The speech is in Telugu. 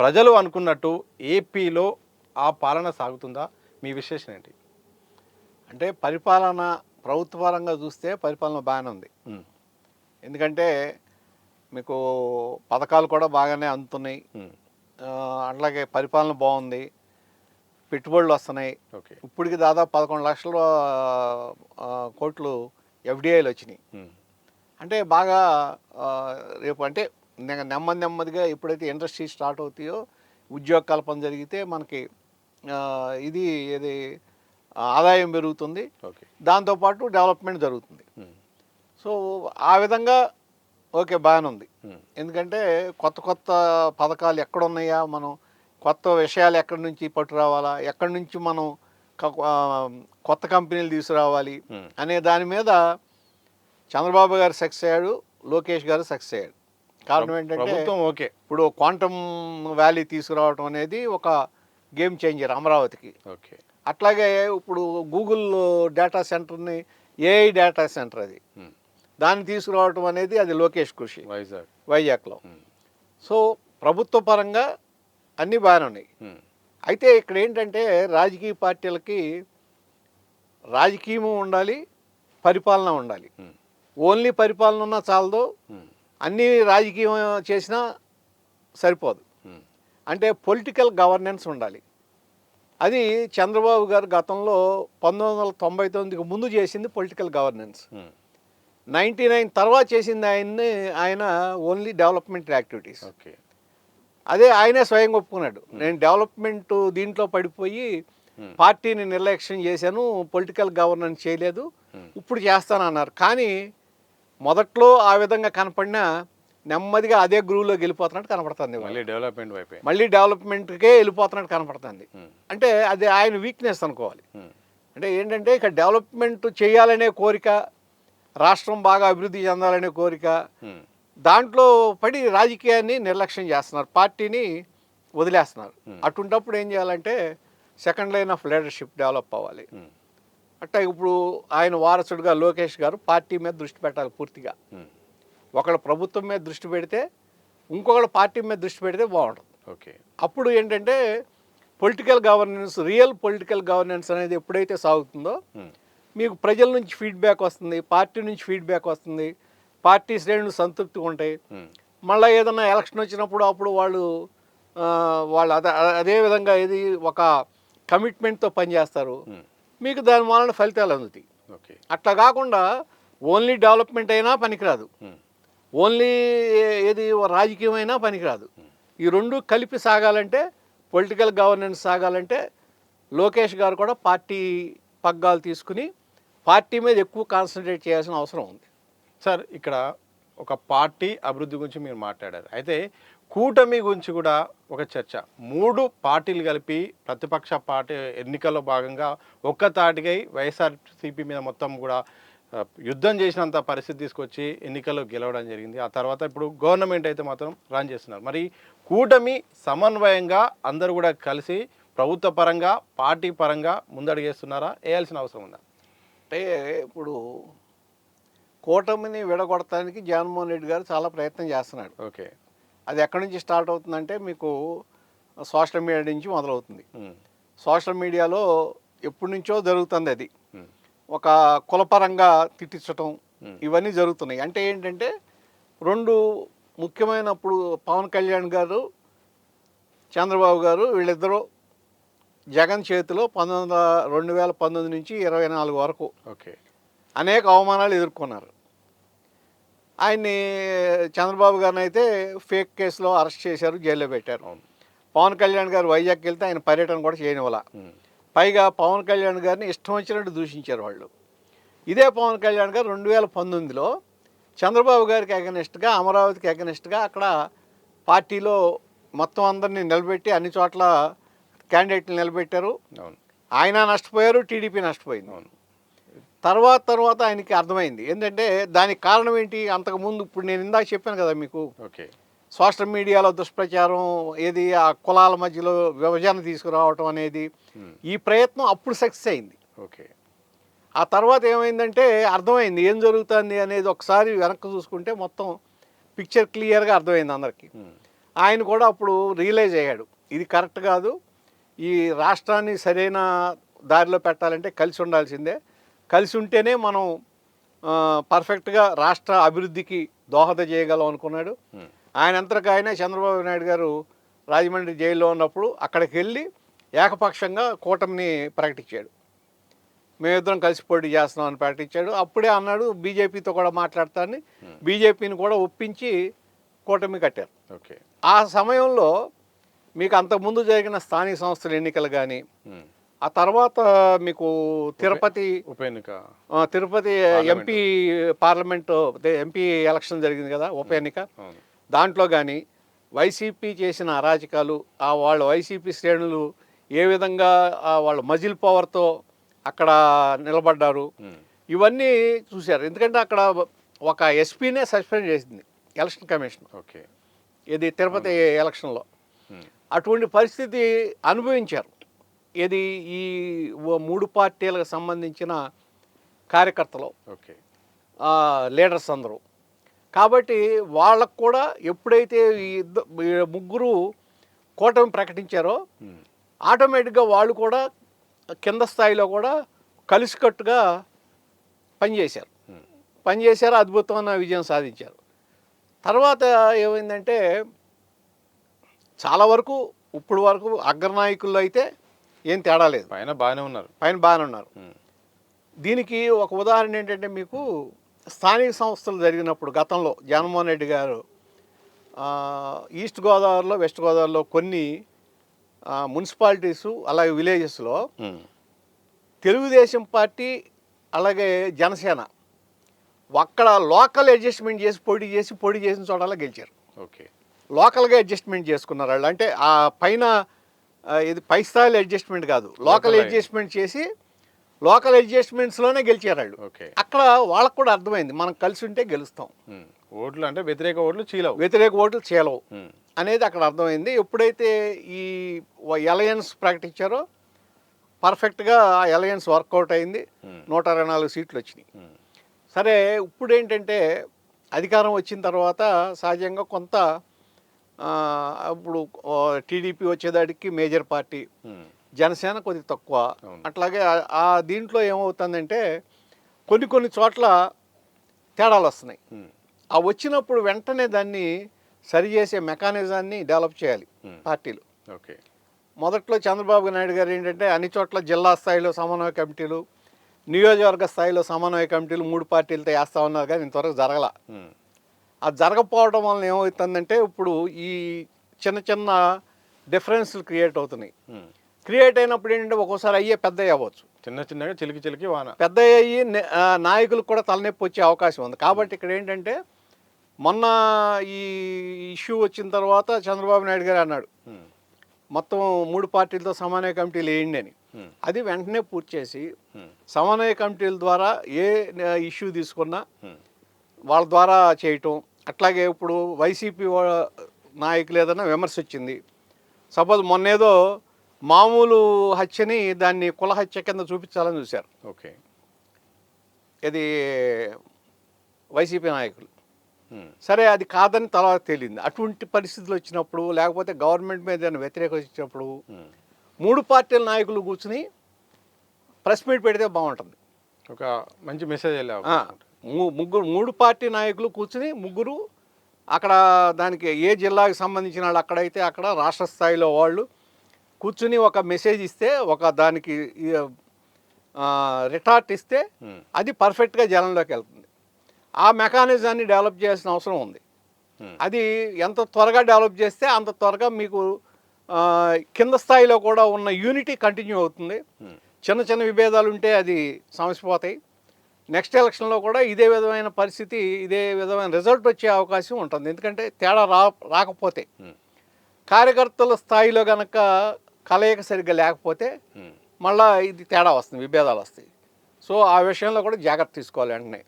ప్రజలు అనుకున్నట్టు ఏపీలో ఆ పాలన సాగుతుందా? మీ విశ్లేషణ ఏంటి? అంటే పరిపాలన ప్రభుత్వ పరంగా చూస్తే పరిపాలన బాగానే ఉంది. హ్మ్. ఎందుకంటే మీకు పథకాలు కూడా బాగానే అందుతున్నాయి. హ్మ్. అట్లాగే పరిపాలన బాగుంది. పెట్టుబడులు వస్తున్నాయి. ఓకే. ఇప్పటికి దాదాపు 11,00,000 కోట్లు ఎఫ్డిఐలు వచ్చినాయి. హ్మ్. అంటే బాగా రేపు అంటే నెమ్మదిగా ఎప్పుడైతే ఇండస్ట్రీ స్టార్ట్ అవుతాయో ఉద్యోగ కల్పన జరిగితే మనకి ఇది ఏది ఆదాయం పెరుగుతుంది. ఓకే. దాంతోపాటు డెవలప్మెంట్ జరుగుతుంది. హ్మ్. సో ఆ విధంగా ఓకే బాగానే ఉంది. హ్మ్. ఎందుకంటే కొత్త పథకాలు ఎక్కడున్నాయా, మనం కొత్త విషయాలు ఎక్కడి నుంచి పట్టురావాలా, ఎక్కడి నుంచి మనం కొత్త కంపెనీలు తీసుకురావాలి హ్మ్. అనే దాని మీద చంద్రబాబు గారు సక్సెస్ అయ్యాడు, లోకేష్ గారు సక్సెస్ అయ్యాడు. కారణం ఏంటంటే ప్రభుత్వం ఓకే. ఇప్పుడు క్వాంటమ్ వ్యాలీ తీసుకురావడం అనేది ఒక గేమ్ చేంజర్ అమరావతికి. ఓకే. అట్లాగే ఇప్పుడు గూగుల్ డేటా సెంటర్ని ఏఐ డేటా సెంటర్ అది, హ్మ్. దాన్ని తీసుకురావడం అనేది అది లోకేష్ కృషి వైజాగ్లో. హ్మ్. సో ప్రభుత్వ పరంగా అన్నీ బాగానే ఉన్నాయి. హ్మ్. అయితే ఇక్కడ ఏంటంటే రాజకీయ పార్టీలకి రాజకీయం ఉండాలి, పరిపాలన ఉండాలి. హ్మ్. ఓన్లీ పరిపాలన ఉన్నా చాలదు, హ్మ్. అన్నీ రాజకీయం చేసినా సరిపోదు. హ్మ్. అంటే పొలిటికల్ గవర్నెన్స్ ఉండాలి. అది చంద్రబాబు గారు గతంలో 1999కి ముందు చేసింది పొలిటికల్ గవర్నెన్స్. హ్మ్. 99 తర్వాత చేసింది ఆయన ఓన్లీ డెవలప్మెంట్ యాక్టివిటీస్. ఓకే. అదే ఆయనే స్వయంగా ఒప్పుకున్నాడు, నేను డెవలప్మెంట్ దీంట్లో పడిపోయి హ్మ్. పార్టీని నిర్లక్ష్యం చేశాను, పొలిటికల్ గవర్నెన్స్ చేయలేదు, హ్మ్. ఇప్పుడు చేస్తానన్నారు. కానీ మొదట్లో ఆ విధంగా కనపడినా నెమ్మదిగా అదే గ్రూవ్లోకి వెళ్ళిపోతున్నట్టు కనపడుతుంది. మళ్ళీ డెవలప్మెంట్ వైపే. మళ్ళీ డెవలప్మెంట్కే వెళ్ళిపోతున్నట్టు కనపడుతుంది. హ్మ్. అంటే అది ఆయన వీక్నెస్ అనుకోవాలి. హ్మ్. అంటే ఏంటంటే ఇక డెవలప్మెంట్ చేయాలనే కోరిక, రాష్ట్రం బాగా అభివృద్ధి చెందాలనే కోరిక, హ్మ్. దాంట్లో పడి రాజకీయాన్ని నిర్లక్ష్యం చేస్తున్నారు, పార్టీని వదిలేస్తున్నారు. Hmm. అటుంటప్పుడు ఏం చేయాలంటే second line of leadership develop అవ్వాలి. Hmm. అట్టా ఇప్పుడు ఆయన వారసుడుగా లోకేష్ గారు పార్టీ మీద దృష్టి పెట్టాలి పూర్తిగా. Hmm. ఒకళ్ళు ప్రభుత్వం మీద దృష్టి పెడితే, ఇంకొకళ్ళు పార్టీ మీద దృష్టి పెడితే బాగుంటుంది. ఓకే. అప్పుడు ఏంటంటే political governance, real political governance అనేది ఎప్పుడైతే సాగుతుందో Hmm. మీకు ప్రజల నుంచి ఫీడ్బ్యాక్ వస్తుంది, పార్టీ నుంచి ఫీడ్బ్యాక్ వస్తుంది, పార్టీ శ్రేణులు సంతృప్తిగా ఉంటాయి. Hmm. మళ్ళీ ఏదన్నా ఎలక్షన్ వచ్చినప్పుడు అప్పుడు వాళ్ళు అదే విధంగా ఇది ఒక కమిట్మెంట్తో పనిచేస్తారు. Hmm. మీకు దాని వలన ఫలితాలు అందుతాయి. ఓకే. అట్లా కాకుండా ఓన్లీ డెవలప్మెంట్ అయినా పనికిరాదు, Hmm. ఓన్లీ ఏది రాజకీయం అయినా పనికిరాదు. ఈ రెండు కలిపి సాగాలంటే, పొలిటికల్ గవర్నెన్స్ సాగాలంటే లోకేష్ గారు కూడా పార్టీ పగ్గాలు తీసుకుని పార్టీ మీద ఎక్కువ కాన్సన్ట్రేట్ చేయాల్సిన అవసరం ఉంది. సార్, ఇక్కడ ఒక పార్టీ అభివృద్ధి గురించి మీరు మాట్లాడారు. అయితే కూటమి గురించి కూడా ఒక చర్చ. 3 పార్టీలు కలిపి ప్రతిపక్ష పార్టీ ఎన్నికల్లో భాగంగా ఒక్కతాటికై వైఎస్ఆర్సీపీ మీద మొత్తం కూడా యుద్ధం చేసినంత పరిస్థితి తీసుకొచ్చి ఎన్నికల్లో గెలవడం జరిగింది. ఆ తర్వాత ఇప్పుడు గవర్నమెంట్ అయితే మాత్రం రన్ చేస్తున్నారు. మరి కూటమి సమన్వయంగా అందరూ కూడా కలిసి ప్రభుత్వ పరంగా, పార్టీ పరంగా ముందడుగేస్తున్నారా? వేయాల్సిన అవసరం ఉందా? అంటే ఇప్పుడు కూటమిని విడగొడటానికి జగన్మోహన్ రెడ్డి గారు చాలా ప్రయత్నం చేస్తున్నాడు. ఓకే. అది ఎక్కడి నుంచి స్టార్ట్ అవుతుందంటే మీకు సోషల్ మీడియా నుంచి మొదలవుతుంది. సోషల్ మీడియాలో ఎప్పటి నుంచో జరుగుతుంది అది. ఒక కులపరంగా తిట్టించటం, ఇవన్నీ జరుగుతున్నాయి. అంటే ఏంటంటే రెండు ముఖ్యమైనప్పుడు పవన్ కళ్యాణ్ గారు, చంద్రబాబు గారు వీళ్ళిద్దరూ జగన్ చేతిలో 2019 నుంచి 24 వరకు ఓకే అనేక అవమానాలు ఎదుర్కొన్నారు. ఆయన్ని చంద్రబాబు గారిని అయితే ఫేక్ కేసులో అరెస్ట్ చేశారు, జైల్లో పెట్టారు. పవన్ కళ్యాణ్ గారు వైజాగ్కి వెళ్తే ఆయన పర్యటన కూడా చేయనివ్వాల. పైగా పవన్ కళ్యాణ్ గారిని ఇష్టం వచ్చినట్టు దూషించారు వాళ్ళు. ఇదే పవన్ కళ్యాణ్ గారు 2019లో చంద్రబాబు గారికి అగెనిస్ట్గా, అమరావతికి అగెనిస్ట్గా అక్కడ పార్టీలో మొత్తం అందరినీ నిలబెట్టి అన్ని చోట్ల క్యాండిడేట్లు నిలబెట్టారు. ఆయన నష్టపోయారు, టీడీపీ నష్టపోయింది. తర్వాత ఆయనకి అర్థమైంది ఏంటంటే దానికి కారణం ఏంటి, అంతకుముందు ఇప్పుడు నేను ఇందాక చెప్పాను కదా మీకు, ఓకే, సోషల్ మీడియాలో దుష్ప్రచారం, ఏది ఆ కులాల మధ్యలో విభజన తీసుకురావటం అనేది, ఈ ప్రయత్నం అప్పుడు సక్సెస్ అయింది. ఓకే. ఆ తర్వాత ఏమైందంటే అర్థమైంది ఏం జరుగుతుంది అనేది. ఒకసారి వెనక్కి చూసుకుంటే మొత్తం పిక్చర్ క్లియర్గా అర్థమైంది అందరికీ. ఆయన కూడా అప్పుడు రియలైజ్ అయ్యాడు, ఇది కరెక్ట్ కాదు, ఈ రాష్ట్రాన్ని సరైన దారిలో పెట్టాలంటే కలిసి ఉండాల్సిందే, కలిసి ఉంటేనే మనం పర్ఫెక్ట్గా రాష్ట్ర అభివృద్ధికి దోహద చేయగలం అనుకున్నాడు. ఆయన అంతరకు ఆయనే చంద్రబాబు నాయుడు గారు రాజమండ్రి జైల్లో ఉన్నప్పుడు అక్కడికి వెళ్ళి ఏకపక్షంగా కూటమిని ప్రకటించాడు. మేమిద్దరం కలిసి పోటీ చేస్తున్నామని ప్రకటించాడు. అప్పుడే అన్నాడు బీజేపీతో కూడా మాట్లాడతానని, బీజేపీని కూడా ఒప్పించి కూటమి కట్టారు. ఓకే. ఆ సమయంలో మీకు అంతకుముందు జరిగిన స్థానిక సంస్థల ఎన్నికలు కానీ, ఆ తర్వాత మీకు తిరుపతి ఉప ఎన్నిక, Tirupati MP parliament MP election జరిగింది కదా, ఉప ఎన్నిక, దాంట్లో కానీ వైసీపీ చేసిన అరాచకాలు, వాళ్ళ వైసీపీ శ్రేణులు ఏ విధంగా వాళ్ళ మజిల్ పవర్తో అక్కడ నిలబడ్డారు, ఇవన్నీ చూశారు. ఎందుకంటే అక్కడ ఒక ఎస్పీనే సస్పెండ్ చేసింది ఎలక్షన్ కమిషన్. ఓకే. ఇది తిరుపతి ఎలక్షన్లో అటువంటి పరిస్థితి అనుభవించారు. ఇది ఈ 3 పార్టీలకు సంబంధించిన కార్యకర్తలు, ఓకే, లీడర్స్ అందరూ. కాబట్టి వాళ్ళకు కూడా ఎప్పుడైతే ఈ ముగ్గురు కూటమి ప్రకటించారో ఆటోమేటిక్గా వాళ్ళు కూడా కింద స్థాయిలో కూడా కలిసికట్టుగా పనిచేశారు, అద్భుతమైన విజయం సాధించారు. తర్వాత ఏమైందంటే చాలా వరకు ఇప్పుడు వరకు అగ్రనాయకుల్లో అయితే ఏం తేడా లేదు, పైన బాగానే ఉన్నారు. దీనికి ఒక ఉదాహరణ ఏంటంటే మీకు స్థానిక సంస్థలు జరిగినప్పుడు గతంలో జగన్మోహన్ రెడ్డి గారు ఈస్ట్ గోదావరిలో, వెస్ట్ గోదావరిలో కొన్ని మున్సిపాలిటీసు అలాగే విలేజెస్లో తెలుగుదేశం పార్టీ అలాగే జనసేన అక్కడ లోకల్ అడ్జస్ట్మెంట్ చేసి పోటీ చేసిన చోటలా గెలిచారు. ఓకే. లోకల్గా అడ్జస్ట్మెంట్ చేసుకున్నారు వాళ్ళు. అంటే ఆ పైన ఇది పై స్థాయిలో అడ్జస్ట్మెంట్ కాదు, లోకల్ అడ్జస్ట్మెంట్ చేసి లోకల్ అడ్జస్ట్మెంట్స్లోనే గెలిచారు వాళ్ళు. ఓకే. అక్కడ వాళ్ళకు కూడా అర్థమైంది మనం కలిసి ఉంటే గెలుస్తాం, ఓట్లు అంటే వ్యతిరేక ఓట్లు చీలవు అనేది అక్కడ అర్థమైంది. ఎప్పుడైతే ఈ అలయన్స్ ప్రకటించారో పర్ఫెక్ట్గా ఆ అలయన్స్ వర్కౌట్ అయింది, 124 సీట్లు వచ్చినాయి. సరే, ఇప్పుడు ఏంటంటే అధికారం వచ్చిన తర్వాత సహజంగా కొంత ఇప్పుడు టీడీపీ వచ్చేదానికి మేజర్ పార్టీ, జనసేన కొద్ది తక్కువ. అట్లాగే ఆ దీంట్లో ఏమవుతుందంటే కొన్ని చోట్ల తేడాలు వస్తున్నాయి. ఆ వచ్చినప్పుడు వెంటనే దాన్ని సరిచేసే మెకానిజాన్ని డెవలప్ చేయాలి పార్టీలు. ఓకే. మొదట్లో చంద్రబాబు నాయుడు గారు ఏంటంటే అన్ని చోట్ల జిల్లా స్థాయిలో సమన్వయ కమిటీలు, నియోజకవర్గ స్థాయిలో సమన్వయ కమిటీలు 3 పార్టీలతో వేస్తూ ఉన్నారు, కానీ ఇంతవరకు జరగల. అది జరగకపోవడం వలన ఏమవుతుందంటే ఇప్పుడు ఈ చిన్న డిఫరెన్స్లు క్రియేట్ అవుతున్నాయి. క్రియేట్ అయినప్పుడు ఏంటంటే ఒక్కోసారి అయ్యే పెద్దవి అవ్వచ్చు, చిన్నగా చిలికి వాన పెద్ద అయ్యి నాయకులకు కూడా తలనొప్పి వచ్చే అవకాశం ఉంది. కాబట్టి ఇక్కడ ఏంటంటే మొన్న ఈ ఇష్యూ వచ్చిన తర్వాత చంద్రబాబు నాయుడు గారు అన్నాడు మొత్తం 3 పార్టీలతో సమన్వయ కమిటీలు వేయండి అని. అది వెంటనే పూర్తి చేసి సమన్వయ కమిటీల ద్వారా ఏ ఇష్యూ తీసుకున్నా వాళ్ళ ద్వారా చేయటం. అట్లాగే ఇప్పుడు వైసీపీ నాయకులు ఏదైనా విమర్శ వచ్చింది, సపోజ్ మొన్నేదో మామూలు హత్యని దాన్ని కుల హత్య కింద చూపించాలని చూశారు. ఓకే. ఇది వైసీపీ నాయకులు. సరే, అది కాదని తర్వాత తేలింది. అటువంటి పరిస్థితులు వచ్చినప్పుడు, లేకపోతే గవర్నమెంట్ మీద ఏదైనా వ్యతిరేకత వచ్చినప్పుడు 3 పార్టీల నాయకులు కూర్చుని ప్రెస్ మీట్ పెడితే బాగుంటుంది. ఒక మంచి మెసేజ్ 3 పార్టీ నాయకులు కూర్చుని ముగ్గురు అక్కడ దానికి ఏ జిల్లాకి సంబంధించిన వాళ్ళు అక్కడైతే అక్కడ రాష్ట్ర స్థాయిలో వాళ్ళు కూర్చుని ఒక మెసేజ్ ఇస్తే, ఒక దానికి రిటార్ట్ ఇస్తే అది పర్ఫెక్ట్గా జనంలోకి వెళ్తుంది. ఆ మెకానిజాన్ని డెవలప్ చేయాల్సిన అవసరం ఉంది. అది ఎంత త్వరగా డెవలప్ చేస్తే అంత త్వరగా మీకు కింద స్థాయిలో కూడా ఉన్న యూనిటీ కంటిన్యూ అవుతుంది. చిన్న విభేదాలు ఉంటే అది సమసిపోతాయి. నెక్స్ట్ ఎలక్షన్లో కూడా ఇదే విధమైన పరిస్థితి, ఇదే విధమైన రిజల్ట్ వచ్చే అవకాశం ఉంటుంది. ఎందుకంటే తేడా రాకపోతే, కార్యకర్తల స్థాయిలో కనుక కలయిక సరిగ్గా లేకపోతే మళ్ళీ ఇది తేడా వస్తుంది, విభేదాలు వస్తాయి. సో ఆ విషయంలో కూడా జాగ్రత్త తీసుకోవాలి వెంటనే.